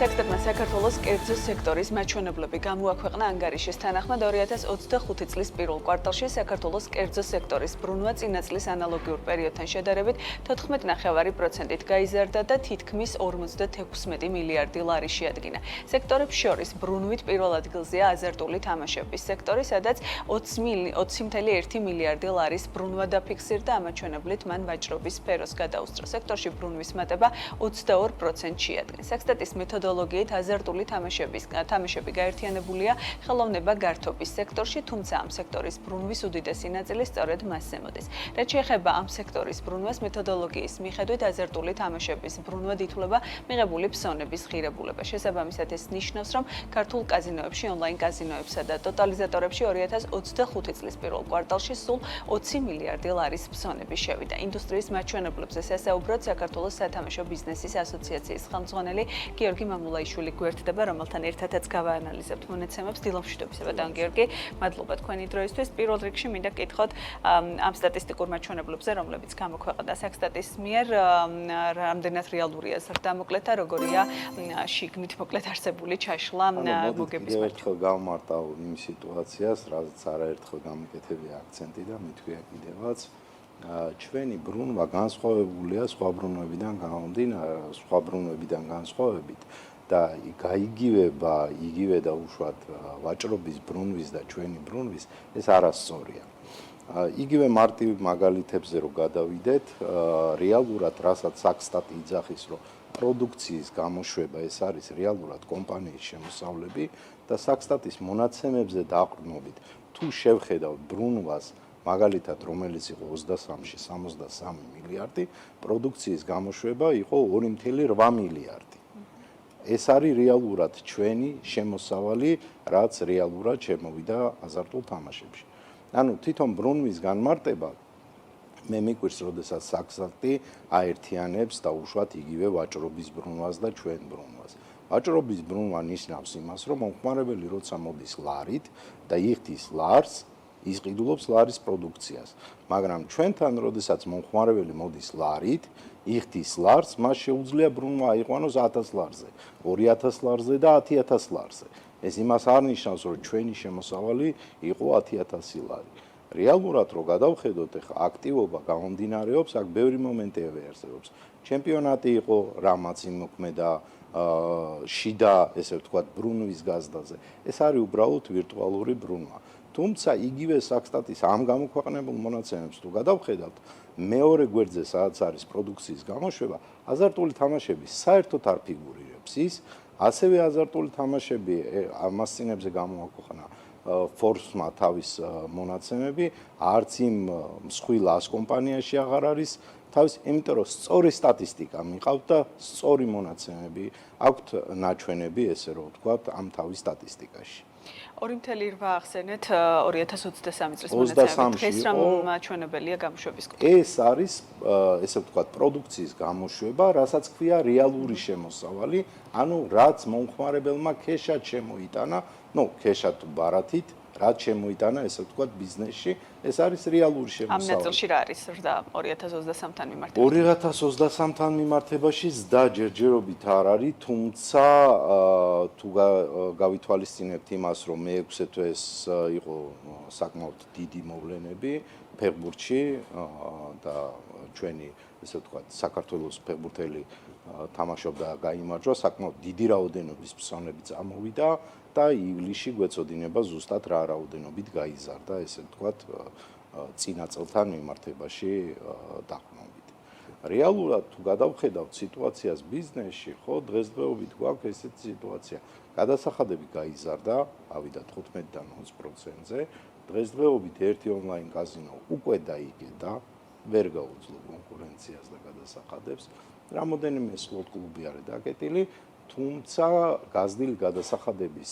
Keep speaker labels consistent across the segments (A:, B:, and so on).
A: სექსტებმა საქართველოს კერძო სექტორის მაჩვენებლები გამოაქვეყნა ანგარიშის თანახმად 2025 წლის პირველ კვარტალში საქართველოს კერძო სექტორის ბრუნვა წინა წლის ანალოგიურ პერიოდთან შედარებით 14.5%-ით გაიზარდა და თითქმის 56 მილიარდი ლარი შეადგინა. სექტორებს შორის ბრუნვით პირველ ადგილზეა აზარტული თამაშების სექტორი, სადაც 20.1 მილიარდი ლარის ბრუნვა დაფიქსირდა, ამ მაჩვენებლით მან ვაჭრობის სფეროს გადაუსწრო. სექტორში ბრუნვის მატება 22% შეადგენს. სექსტატის მეთოდოლოგიით აზარტული თამაშები გაერთიანებულია ხელოვნება გართობის სექტორში, თუმცა ამ სექტორის ბრუნვის უდიდესი ნაწილი სწორედ მასზე მოდის. რაც შეეხება ამ სექტორის ბრუნვას, მეთოდოლოგიის მიხედვით აზარტული თამაშების ბრუნვად ითვლება მიღებული ფსონების ღირებულება. შესაბამისად, ეს ნიშნავს, რომ ქართულ კაზინოებში, ონლაინ კაზინოებსა და ტოტალიზატორებში 2025 წლის პირველ კვარტალში სულ 20 მილიარდი ლარის ფსონები შევიდა. ინდუსტრიის მაჩვენებლებზე სასაუბროდ საქართველოს სათამაშო ბიზნესის ასოციაციის ხელმძღვანელი გიორგი მამულაიშვილი გვერდდება, რომელთან ერთადაც გავაანალიზებთ მონაცემებს. დილამშვიდობისა, ბატონ გიორგი, მადლობა თქვენი დროისთვის. პირველ რიგში მინდა გკითხოთ ამ სტატისტიკურ მაჩვენებლებზე, რომლებიც გამოქვეყნდა სექსტატის მიერ, რამდენად რეალურია ზრდა, მოკლედ და როგორია შიგნით მოკლედ არსებული ჩაშლა მოგების
B: მარჩხ გავმარტავ იმ სიტუაციას, რაც არაერთხელ გამიკეთებია აქცენტი და მithქვია კიდევაც. ჩვენი ბრუნვა განსხვავებულია სხვა ბრუნვებიდან განსხვავებით და გაიგივება იგივე და უშუალოდ ვაჭრობის ბრუნვის და ჩვენი ბრუნვის ეს არასწორია. იგივე მარტივ მაგალითებზე რო გადავიდეთ, რეალურად რასაც საქსტატი იძახის, რომ პროდუქციის გამოშვება ეს არის რეალურად კომპანიის შემოსავლები და საქსტატის მონაცემებზე დაყრდნობით თუ შევხედავთ ბრუნვას მაგალითად, რომელიც იყო 23-ში 63 მილიარდი, პროდუქციის გამოშვება იყო 2.8 მილიარდი. ეს არის რეალურად ჩვენი შემოსავალი, რაც რეალურად შემოვიდა აზარტულ თამაშებში. ანუ თვითონ ბრუნვის განმარტება მე მიკვირს, როდესაც საქსტატი აერთიანებს და უშუალოდ იგივე ვაჭრობის ბრუნვას და ჩვენ ბრუნვას. ვაჭრობის ბრუნვა ნიშნავს იმას, რომ მომხმარებელი როცა მოდის ლარით და იხდის ლარს, ისყიდულობს ლარის პროდუქციას, მაგრამ ჩვენთან, როდესაც მომხმარებელი მოდის ლარით, იხდის ლარს, მას შეუძლია ბრუნვა აიყვანოს 1000 ლარზე, 2000 ლარზე და 10000 ლარზე. ეს იმას არ ნიშნავს, რომ ჩვენი შემოსავალი იყო 10000 ლარი. რეალურად რო გადავხედოთ, ახლა აქტივობა გამომდინარეობს, აქ ბევრი მომენტები არსებობს. ჩემპიონატი იყო, რამაც იმოქმედა შიდა, ესე ვთქვათ, ბრუნვის გაზდაზე. ეს არის უბრალოდ ვირტუალური ბრუნვა. თუმცა იგივე საქსტატის ამ გამოქვეყნებულ მონაცემებს თუ გადავხედავთ, მეორე გვერდზე, სადაც არის პროდუქციის გამოშვება, აზარტული თამაშები საერთოდ არ ფიგურირებს ის, ასევე აზარტული თამაშები ამას წინებზე გამოაქვეყნა Forbes-მა თავის მონაცემები, არც იმ მსხვილ 100 კომპანიაში აღარ არის თავის, იმიტომ რომ სწორი სტატისტიკა მიყავთ და სწორი მონაცემები აქვთ ნაჩვენები, ესე რომ ვთქვათ, ამ თავის სტატისტიკაში.
A: 2.8 ახსენეთ 2023 წლის მონაცემებით. დღეს რა მაჩვენებელია გამოშვების კუთხე?
B: ეს არის, ესე ვთქვათ, პროდუქციის გამოშვება, რასაც ქვია რეალური შემოსავალი, ანუ რაც მომხმარებელმა ქეშად შემოიტანა, ქეშად ბარათით, რაც შემოიტანა, ესე ვთქვათ, ბიზნესში, ეს არის რეალური შემოსავალი.
A: ამ ნაწილში რა არის ზრდა 2023-თან მიმართებაში?
B: 2023-თან მიმართებაში ზრდა ჯერჯერობით არ არის, თუმცა თუ გავითვალისწინებთ იმას, რომ მე-6 თვეს იყო საკმაოდ დიდი მოვლენები ფეხბურთში და ჩვენი, ესე ვთქვათ, საქართველოს ფეხბურთელი თამაშობდა და გაიმარჯვა, საკმაოდ დიდი რაოდენობის ფსონები წამოვიდა და ივლისში გვეწოდინება ზუსტად რა რაოდენობით გაიზარდა, ესე ვთქვათ, წინა წელთან მიმართებაში დაყრდნობით. რეალურად თუ გადავხედავთ სიტუაციას ბიზნესში, ხო, დღესდღეობით გვაქვს ესეთი სიტუაცია. გადასახადები გაიზარდა, ავიდა 15-დან 20%-ზე. დღესდღეობით ერთი ონლაინ კაზინო უკვე დაიგდა, ვერ გაუძლო კონკურენციას და გადასახადებს. რამოდენიმე სლოტ კლუბი არის დაკეტილი, თუმცა გაზრდილი გადასახადების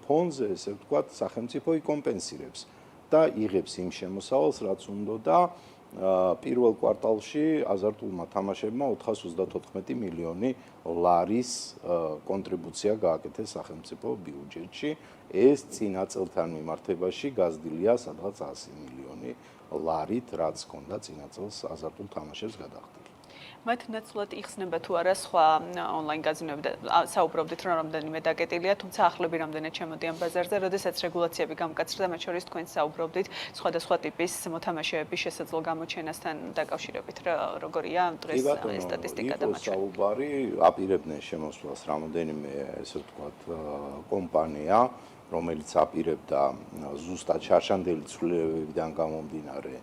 B: ფონზე, ესე ვთქვათ, სახელმწიფო იკომპენსირებს და იღებს იმ შემოსავალს, რაც უნდა და პირველ კვარტალში აზარტულმა თამაშებმა 434 მილიონი ლარის კონტრიბუცია გააკეთეს სახელმწიფო ბიუჯეტში. ეს წინა წელთან მიმართებაში გაზრდილია სადღაც 100 მილიონი ლარით, რაც ჰქონდა წინა წელს აზარტულ თამაშებს გადახდილი.
A: მათ ნაცვლად იხსნება თუ არა სხვა ონლაინ კაზინოები და საუბრობდით რომ რამდენიმე დაკეტილია, თუმცა ახლები რამდენად ჩემოდიან ბაზარზე, როდესაც რეგულაციები გამკაცრდა, მათ შორის თქვენ საუბრობდით სხვადასხვა ტიპის მოთამაშეების შესაძლო გამოჩენასთან დაკავშირებით, როგორია დღეს სტატისტიკა და მათ შორის.
B: საუბარი აპირებდნენ შემოსვლას რამოდენიმე, ესე ვთქვათ, კომპანია, რომელიც აპირებდა ზუსტად შარშანდელი ცვლილებებიდან გამომდინარე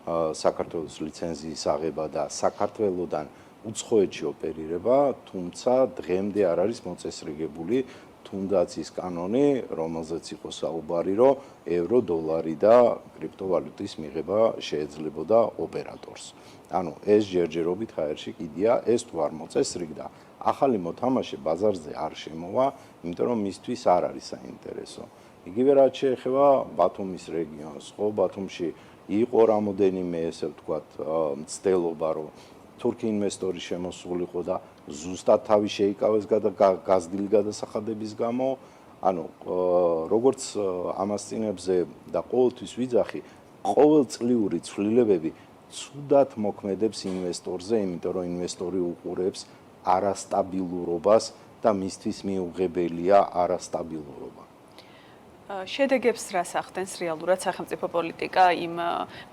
B: საქართველოს ლიცენზიის აღება და საქართველოსთან უცხოეთში ოპერირება, თუმცა დღემდე არ არის მოწესრიგებული თუნდაც ის კანონი, რომელზეც იყო საუბარი, რომ ევრო, დოლარი და კრიპტოვალუტის მიღება შეეძლებოდა ოპერატორს. ანუ ეს ჯერჯერობით ჰაერში კიდია, ეს თუ არ მოწესრიგდა, ახალი მოთამაშე ბაზარზე არ შემოვა, იმიტომ რომ მისთვის არ არის საინტერესო. იგივე რაც შეეხება ბათუმის რეგიონს, ხო, ბათუმში იყო რამოდენიმე, ესე ვთქვათ, მცდელობა, რომ თურქი ინვესტორი შემოსულიყო და ზუსტად თავი შეიკავეს გაზრდილი გადასახადების გამო, ანუ როგორც ამასწინებზე და ყოველთვის ვიძახი, ყოველწლიური ცვლილებები ცუდად მოქმედებს ინვესტორზე, იმიტომ რომ ინვესტორი უყურებს არასტაბილურობას და მისთვის მიუღებელია არასტაბილურობა.
A: შედეგებს რას ახდენს რეალურად სახელმწიფო პოლიტიკა იმ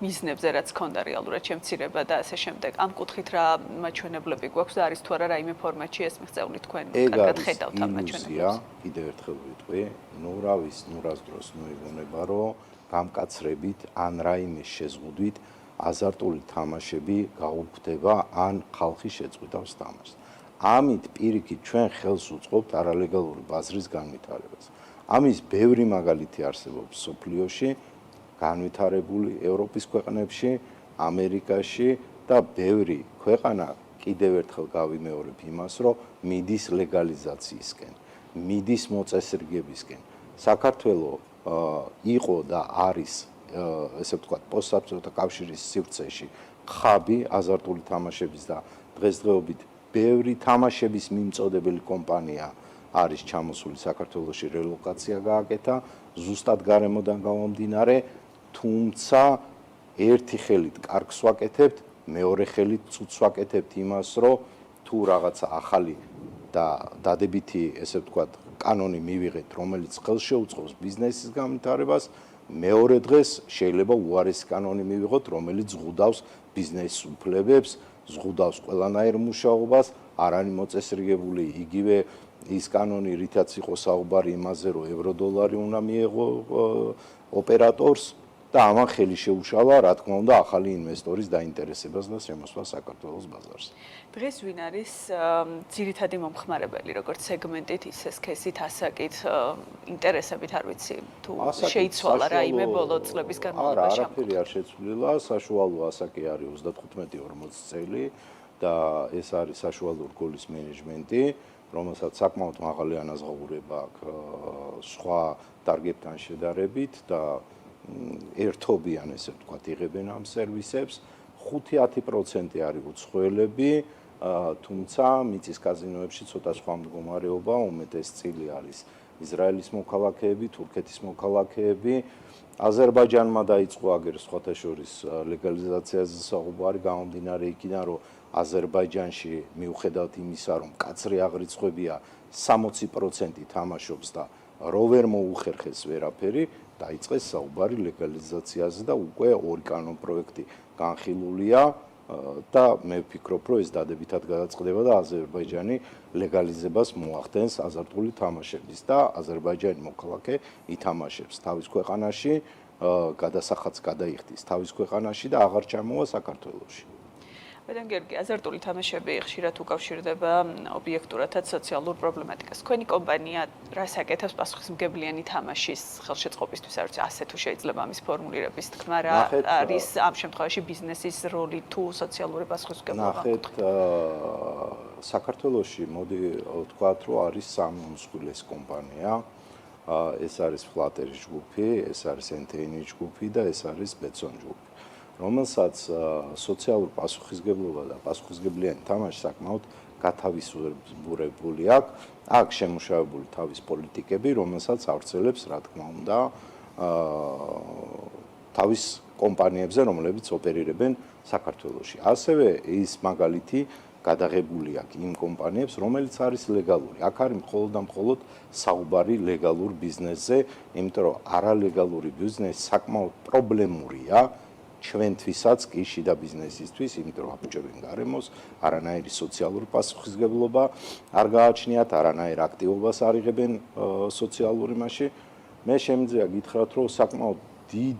A: მიზნებზე, რაც ჰქონდა რეალურად შემცირება და ასე შემდეგ. ამ კუთხით რა მაჩვენებლები გვაქვს და არის თუ არა რაიმე ფორმატში ეს მიღწეული თქვენ კარგად ხედავთ ამ მაჩვენებლებს?
B: კიდევ ერთხელ ვიტყვი, ნურას დროს მოიგონება, რომ გამკაცრებით ან რაიმე შეზღუდვით აზარტული თამაშები გაუქმდება ან ხალხი შეწყვიტავს თამაშს. ამით პირიქით ჩვენ ხელს უწყობთ არალეგალური ბაზრის განვითარებას. ამის ბევრი მაგალითი არსებობს სოფლიოში, განვითარებული ევროპის ქვეყნებში, ამერიკაში და ბევრი ქვეყანა კიდევ ერთხელ გავიმეორებ იმას, რომ მიდის ლეგალიზაციისკენ, მიდის მოწესრიგებისკენ. საქართველოს იყო და არის, ესე ვთქვათ, პოსტსაბჭოთა კავშირის სივრცეში ხაბი აზარტული თამაშების და დღესდღეობით ბევრი თამაშების მიმწოდებელი კომპანია არის ჩამოსული საქართველოში, რელოკაცია გააკეთა, ზუსტად გარემოდან გამომდინარე, თუმცა ერთი ხელით კარგს ვაკეთებთ, მეორე ხელით ცუდს ვაკეთებთ იმას, რომ თუ რაღაცა ახალი და დადებითი, ესე ვთქვათ, კანონი მივიღეთ, რომელიც ხელს შეუწყობს ბიზნესის განვითარებას, მეორე დღეს შეიძლება უარესი კანონი მივიღოთ, რომელიც ზღუდავს ბიზნესის უფლებებს, ზღუდავს ყველანაირ მუშაობას, არ არის მოწესრიგებული იგივე ის კანონი, რითაც იყო საუბარი იმაზე, რომ ევრო-დოლარი უნდა მიეღო ოპერატორს და ამან ხელი შეუშალა, რა თქმა უნდა, ახალი ინვესტორის დაინტერესებას და შემოსვლას საქართველოს ბაზარზე.
A: დღეს ვინ არის ძირითადი მომხმარებელი, როგორც სეგმენტით, ისე სქესით, ასაკით, ინტერესებით, არ ვიცი, თუ შეიცვალა რაიმე ბოლო წლების განმავლობაში?
B: არაფერი არ შეცვლილა, საშუალო ასაკი არის 35-40 წელი და ეს არის საშუალო რგოლის მენეჯმენტი, რომელსაც საკმაოდ მაღალი ანაზღაურება აქვს სხვა დარგებთან შედარებით და ერთობიან, ესე ვთქვათ, იღებენ ამ სერვისებს. 5-10% არის უცხოელები, თუმცა მიწის კაზინოებში ცოტა სხვა მდგომარეობა, უმეტეს წილი არის ისრაელის მოქალაქეები, თურქეთის მოქალაქეები. აზერბაიჯანმა დაიწყო აგერ სხვათა შორის ლეგალიზაციაზე საუბარი, გამომდინარე იქიდან, რომ აზერბაიჯანში მიუხედავად იმისა, რომ მკაცრი აღრიცხვებია 60% თამაშობს და რო ვერ მოუხერხეს ვერაფერი, დაიწყეს საუბარი ლეგალიზაციაზე და უკვე ორი კანონ პროექტი განხილულია და მე ვფიქრობ, რომ ეს დადებითად გადაწყდება და აზერბაიჯანი ლეგალიზებას მოახდენს აზარტული თამაშების და აზერბაიჯანი მოქალაქე ითამაშებს თავის ქვეყანაში, გადასახადს გადაიხდის თავის ქვეყანაში და აღარ ჩამოვა საქართველოში.
A: ბატონ გიორგი, აზარტული თამაშები ხშირად უკავშირდება ობიექტურადაც სოციალურ პრობლემატიკას. თქვენი კომპანია რას აკეთებს პასუხისმგებლიანი თამაშის ხელშეწყობისთვის, არ ვიცი, ასე თუ შეიძლება ამის ფორმულირების თქმა, რა არის ამ შემთხვევაში ბიზნესის როლი თუ სოციალური პასუხისმგებლობა?
B: ნახეთ, საქართველოში მოდი ვთქვათ, რომ არის სამი უმსხვილესი კომპანია. ეს არის ფლატერის ჯგუფი, ეს არის NTN ჯგუფი და ეს არის ბეტსონ ჯგუფი. რომელსაც სოციალური პასუხისმგებლობა და პასუხისმგებლიანი თამაში საკმაოდ გათავისუფლებული აქვს. აქ შემუშავებული თავის პოლიტიკები, რომელსაც ავრცელებს, რა თქმა უნდა, თავის კომპანიებზე, რომლებიც ოპერირებენ საქართველოში. ასევე ის მაგალითი გადაღებული აქვს იმ კომპანიებს, რომელიც არის ლეგალური. აქ არის მხოლოდ და მხოლოდ საუბარი ლეგალურ ბიზნესზე, იმიტომ რომ არალეგალური ბიზნესი საკმაოდ პრობლემურია ჩვენთვისაც კი შიდა ბიზნესისთვის, იმიტომ რომ აბჭებენ გარემოს, არანაირი სოციალური პასუხისმგებლობა არ გააჩნიათ, არანაირ აქტივობას არ იღებენ სოციალური მასში. მე შემიძლია გითხრათ, რომ საკმაოდ დიდ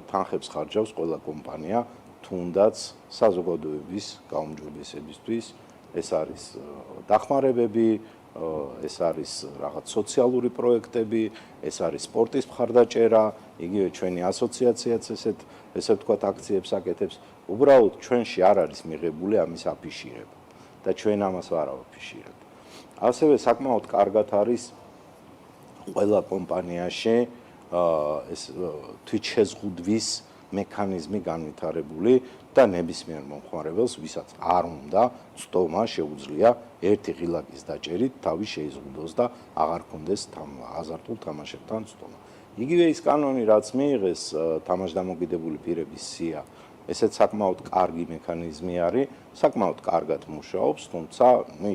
B: თანხებს ხარჯავს ყველა კომპანია, თუნდაც საზოგადოების გაუმჯობესებისთვის. ეს არის დახმარებები, ეს არის რაღაც სოციალური პროექტები, ეს არის სპორტის მხარდაჭერა, იგივე ჩვენი ასოციაციაც ესე ვთქვათ აქციებს აკეთებს. უბრალოდ ჩვენში არ არის მიღებული ამის აფიშირება და ჩვენ ამას არ ავაფიშირებთ. ასევე საკმაოდ კარგად არის ყველა კომპანიაში ეს თვითშეზღუდვის მექანიზმი განვითარებული და ნებისმიერ მომხმარებელს, ვისაც არ უნდა წტომა შეუძლია ერთი ღილაკის დაჭერით თავი შეიზღუდოს და აღარ კონდეს აზარტულ თამაშებთან წტომა. იგივე ის კანონი, რაც მიიღეს თამაშდამოკიდებული პირების სია, ესეც საკმაოდ კარგი მექანიზმი არის, საკმაოდ კარგად მუშაობს, თუმცა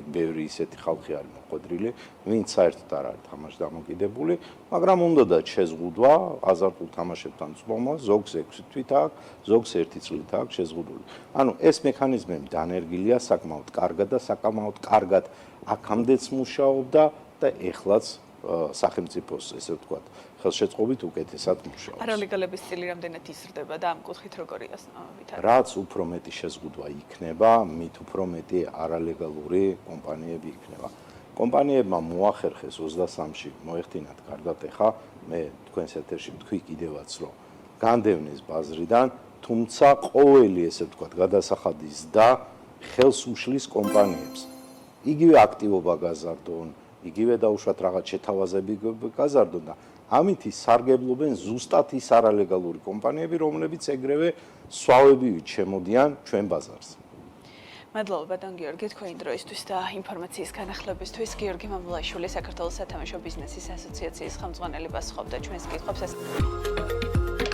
B: იქ ბევრი ისეთი ხალხი არის მოხვედრილი, ვინც საერთოდ არ არის თამაშდამოკიდებული, მაგრამ უნდათ შეზღუდვა აზარტულ თამაშებთან წვომა, ზოგს 6 თვით აქვს, ზოგს 1 წლით აქვს შეზღუდული. ანუ ეს მექანიზმები დანერგილია საკმაოდ კარგად და საკმაოდ კარგად აქამდეც მუშაობდა და ეხლაც სახელმწიფოს, ესე ვთქვათ, ხელშეწყობით უკეთესად მუშაობს.
A: არალეგალების წილი რამდენად იზრდება და ამ კუთხით როგორია ვითარება?
B: რაც უფრო მეტი შეზღუდვა იქნება, მით უფრო მეტი არალეგალური კომპანიები იქნება. კომპანიებმა მოახერხეს 23-ში მოეხდინათ კარგად ეხა, მე თქვენს ეთერში ვთქვი კიდევაც, რომ განდევნეს ბაზრიდან, თუმცა ყოველი, ესე ვთქვათ, გადასახადის და ხელს უშლის კომპანიებს. იგივე აქტივობა გაზარდონ, იგივე დაუშვათ რაღაც შეთავაზები გაზარდონ და ამით ისარგებლობენ ზუსტად ის არალეგალური კომპანიები, რომლებიც ეგრევე სვავებივით შემოდიან ჩვენ ბაზარზე.
A: მადლობა ბატონ გიორგი თქვენი დროისთვის და ინფორმაციის განახლებისთვის. გიორგი მამულაშვილი, საქართველოს სათამაშო ბიზნესის ასოციაციის ხელმძღვანელი, პასუხობდა ჩვენს კითხვებს.